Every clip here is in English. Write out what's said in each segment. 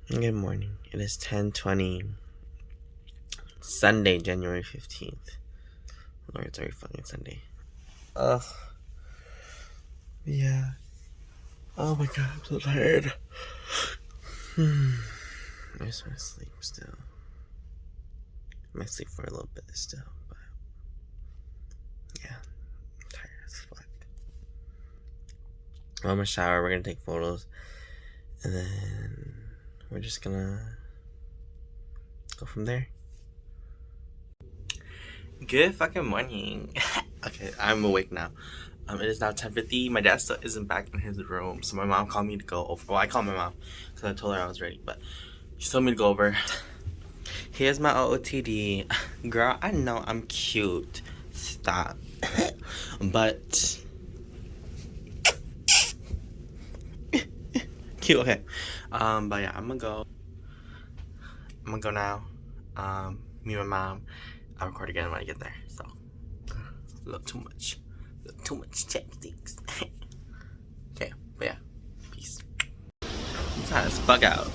Good morning. It is 10:20. Sunday, January 15th. Lord, it's already fucking Sunday. Ugh. Yeah. Oh my god, I'm so tired. I just want to sleep still. I might sleep for a little bit still, but yeah, I'm tired as fuck. I'm gonna shower, we're gonna take photos, and then we're just gonna go from there. Good fucking morning. Okay, I'm awake now. It is now 10:50. My dad still isn't back in his room, so my mom called me to go over. Well, I called my mom because I told her I was ready, but she told me to go over. Here's my OOTD. Girl, I know I'm cute. Stop. But cute, okay. But yeah, I'm gonna go now. Me and my mom. I'll record again when I get there. So a little too much chapsticks. Okay, but yeah, peace. It's hot as fuck out.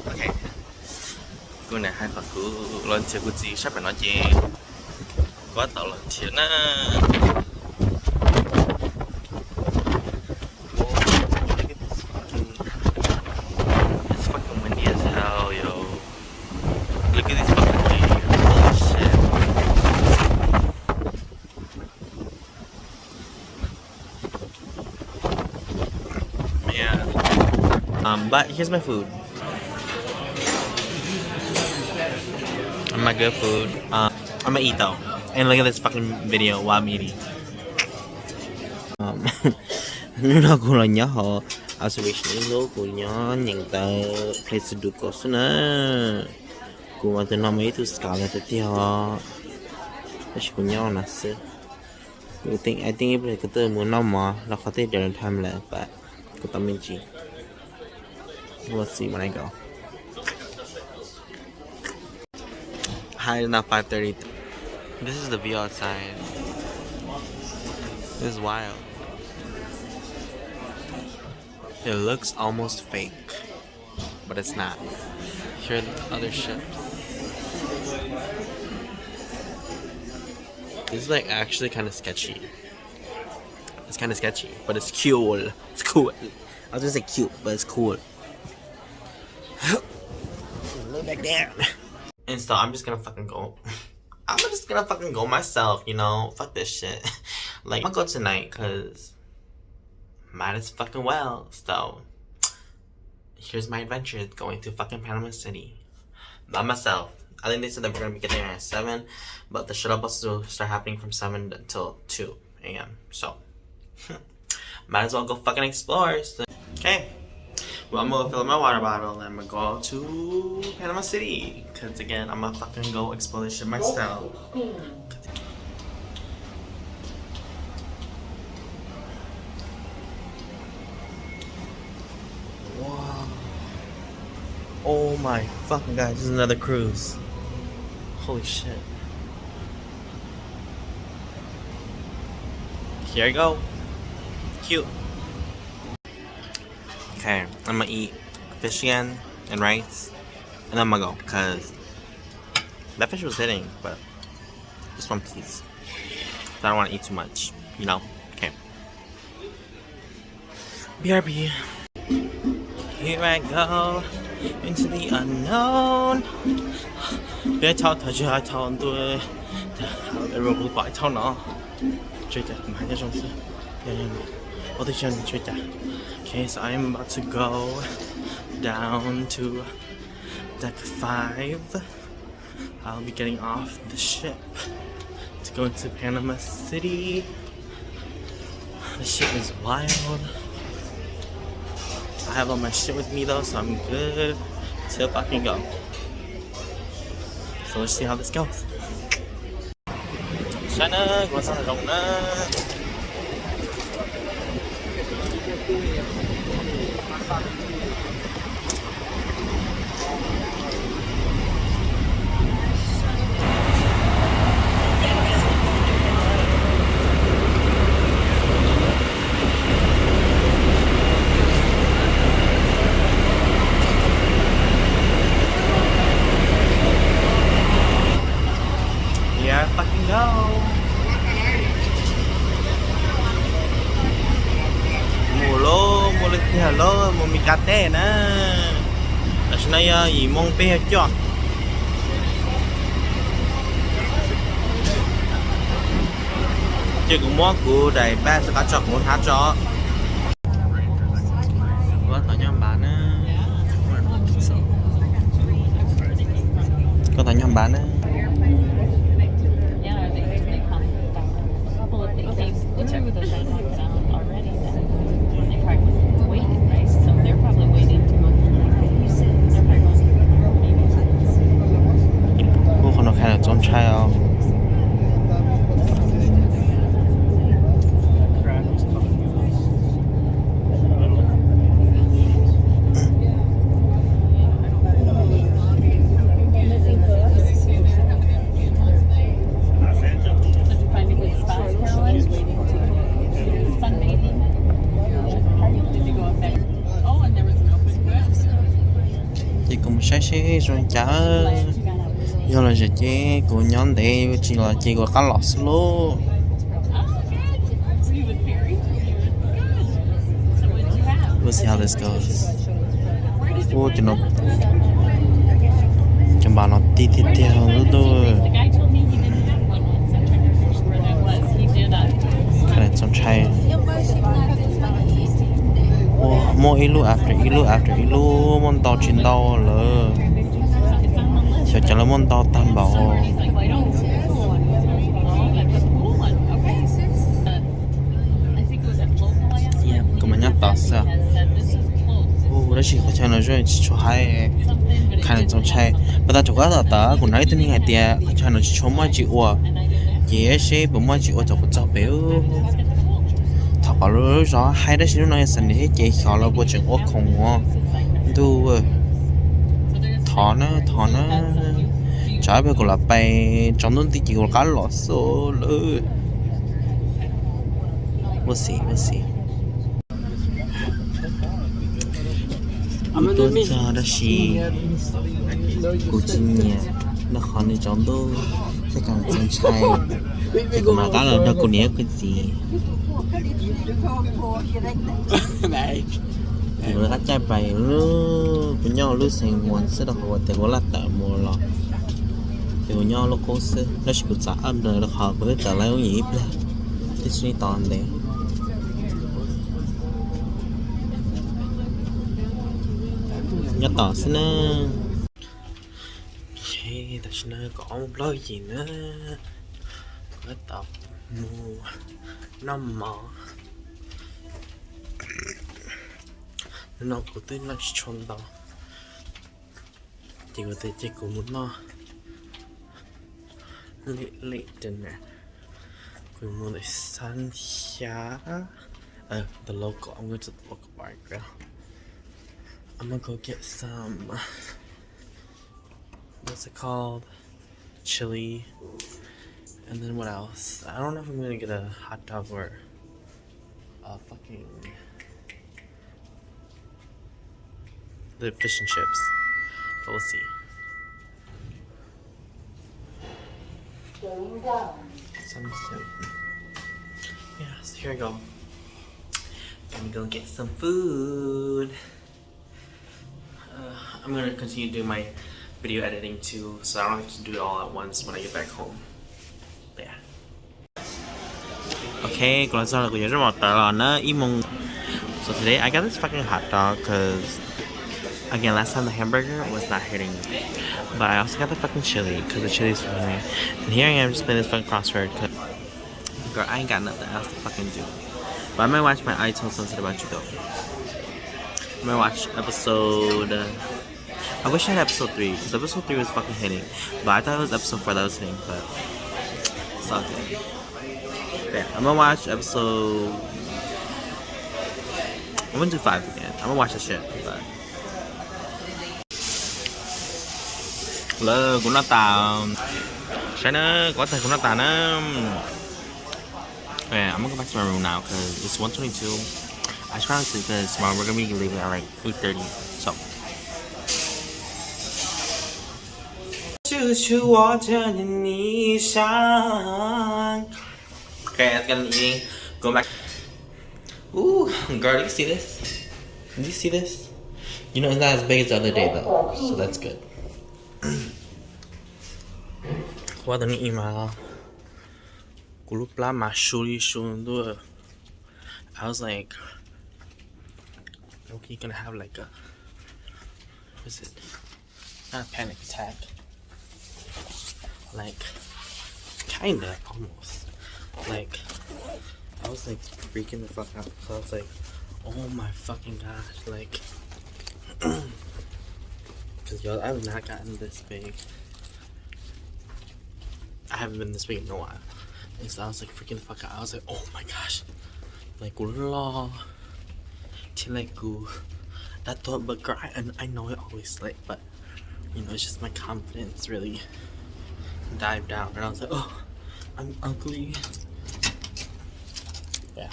Okay. Cô này hai Phật của lên chơi của chị sắp phải nói chuyện. Quá tàu lên chuyện á. It's fucking windy as hell, yo. Look at these fucking waves. Holy shit. Yeah. But here's my food. My good food. I'm gonna eat though. And look at this fucking video while I'm eating. Nó cũng là nhớ họ observation lô của nhớ nhận tờ place to do course nữa. Cũng mà từ năm ấy từ Scotland tới thì họ chỉ có nhau là sự. I think cái từ muốn năm mà là có thể để time lại but của tao mình chỉ. We'll see when I go. Hi, it's now 5:30. This is the view outside. This is wild. It looks almost fake, but it's not. Here are the other ships. This is like actually kind of sketchy. It's kind of sketchy, but it's cool. It's cool. I was gonna say cute, but it's cool. Look back there. And so I'm just gonna fucking go. I'm just gonna fucking go myself, you know? Fuck this shit. Like, I'm gonna go tonight, cause might as fucking well. So, here's my adventure going to fucking Panama City. By myself. I think they said that we're gonna be getting there at 7, but the shuttle buses will start happening from 7 until 2 a.m. So, might as well go fucking explore. So, okay. Well, I'm gonna fill up my water bottle and I'm gonna go to Panama City. Cause again, I'm gonna fucking go explore this shit myself. Wow. Oh my fucking god, this is another cruise. Holy shit. Here I go. Cute. Okay, I'm gonna eat fish again and rice, and then I'm gonna go, cause that fish was hitting, but just one piece. So I don't want to eat too much, you know? Okay. BRB. Here I go into the unknown. 别逃，逃去还逃对，如果不爱逃呢？追的，买点东西，我得向你追的。Okay, so I am about to go down to deck 5. I'll be getting off the ship to go into Panama City. The ship is wild. I have all my shit with me though, so I'm good to fucking go. So let's see how this goes. Sana, gua sana dong na. hello một mình cà tê nè ở trên này gì mong bé chưa chỉ cũng mua của đại ba sẽ có chọn muốn hát cho có tao nhắm bán á có tao nhắm bán á cô còn nó khai là trong chai không sẽ rồi chả do là chị của nhóm để chỉ là chị của cá lọt solo we'll see how this goes ô cho nó cho bà nó tí theo nữa thôi cái này trong chai mỗi ilu after ilu món tàu chín tàu lỡ cho là món tàu tam bảo cũng mà nhát tàu sao đó chỉ có chơi nó rồi chỉ cho hai khai trong chai bây giờ chúng ta đã cũng nói tới những ngày tiệt chơi nó chỉ cho mấy chị ua dễ sẽ bấm mấy chị ua cho con cháu béo thọ rồi rõ hai đứa xíu nói sẵn hết chị khó là bộ chuyện ốc không ngon tu thọ nó trái bây giờ là bay trong đó thì chỉ có cá lọt số lư we'll see tôi cho đó xí của chính nhà nó khóในtrong đó sẽ càng chân chay thì mà cá là đâu có nhớ cái gì thì người ta chạy bay luôn với nhau lúc sinh muốn sẽ được học từ là tại mùa lọ thì với nhau lúc cố sự nó chỉ có trả âm rồi được học với trả lại ông nhỉ là cái suy toàn đấy nhớ tỏ xin nè khi ta xin có một lời gì nữa có tập mùa năm mỏ nó có tên là chôn đó chỉ có thể chỉ có một nó lệ trên này cứ muốn để san xá the local I'm going to the local bar grill I'm gonna go get some what's it called chili and then what else I don't know if I'm gonna get a hot dog or a fucking the fish and chips, but we'll see. Sunset. Yeah, so here I go. Gonna go get some food. I'm gonna continue doing my video editing too, so I don't have to do it all at once when I get back home. But yeah. Okay, so today I got this fucking hot dog because again, last time the hamburger was not hitting me. But I also got the fucking chili, because the chili's for me. And here I am just playing this fucking crossword, because girl, I ain't got nothing else to fucking do. But I might watch my I Told Sunset About You though. I might watch episode... I wish I had episode 3, because episode 3 was fucking hitting. But I thought it was episode 4 that was hitting, but... It's all good. Yeah, I'm gonna watch episode... I'm gonna do 5 again. I'm gonna watch that shit, but... Lơ của nó tao sẽ nó có thể của nó tao nó yeah I'm gonna go back to my room now because it's 1:22 I should probably sleep because tomorrow we're gonna be leaving at like 8:30 so 就是我的理想 Okay, that's gonna be go back. Ooh, girl, you see this? Did you see this? You know, it's not as big as the other day though, so that's good. What an email. I was like, okay, gonna have like a, what is it? Not a panic attack. Like, kinda, almost. Like, I was like freaking the fuck out. So I was like, oh my fucking gosh, like, cause yo, I've not gotten this big. I haven't been this big in a while. And so I was like freaking the fuck out. I was like, oh my gosh. Like, law. Tilegu. That thought, but girl, I know it always like, but you know, it's just my confidence really dived down. And I was like, oh, I'm ugly. Yeah.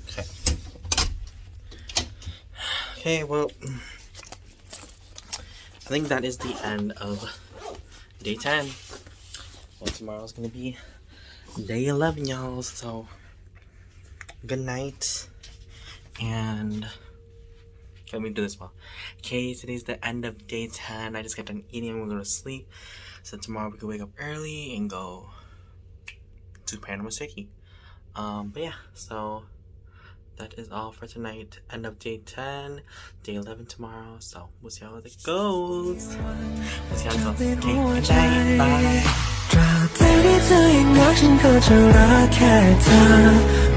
Okay. Okay, well, I think that is the end of day 10. Well, tomorrow's gonna be day 11, y'all. So, good night. And let me do this well. Okay, today's the end of day 10. I just got done eating and we're gonna sleep. So tomorrow we can wake up early and go to Panama City. But yeah, so that is all for tonight. End of day 10, day 11 tomorrow. So we'll see how it goes. We'll see how it goes. Okay, good night. Bye. ตราบใดที่เธอยังรักฉันก็จะรักแค่เธอ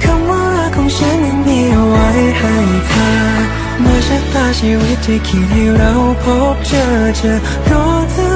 คำว่ารักของฉันนั้นมีเอาไว้ให้เธอเมื่อชะตาชีวิตที่คิดให้เราพบเจอจะรอเธอ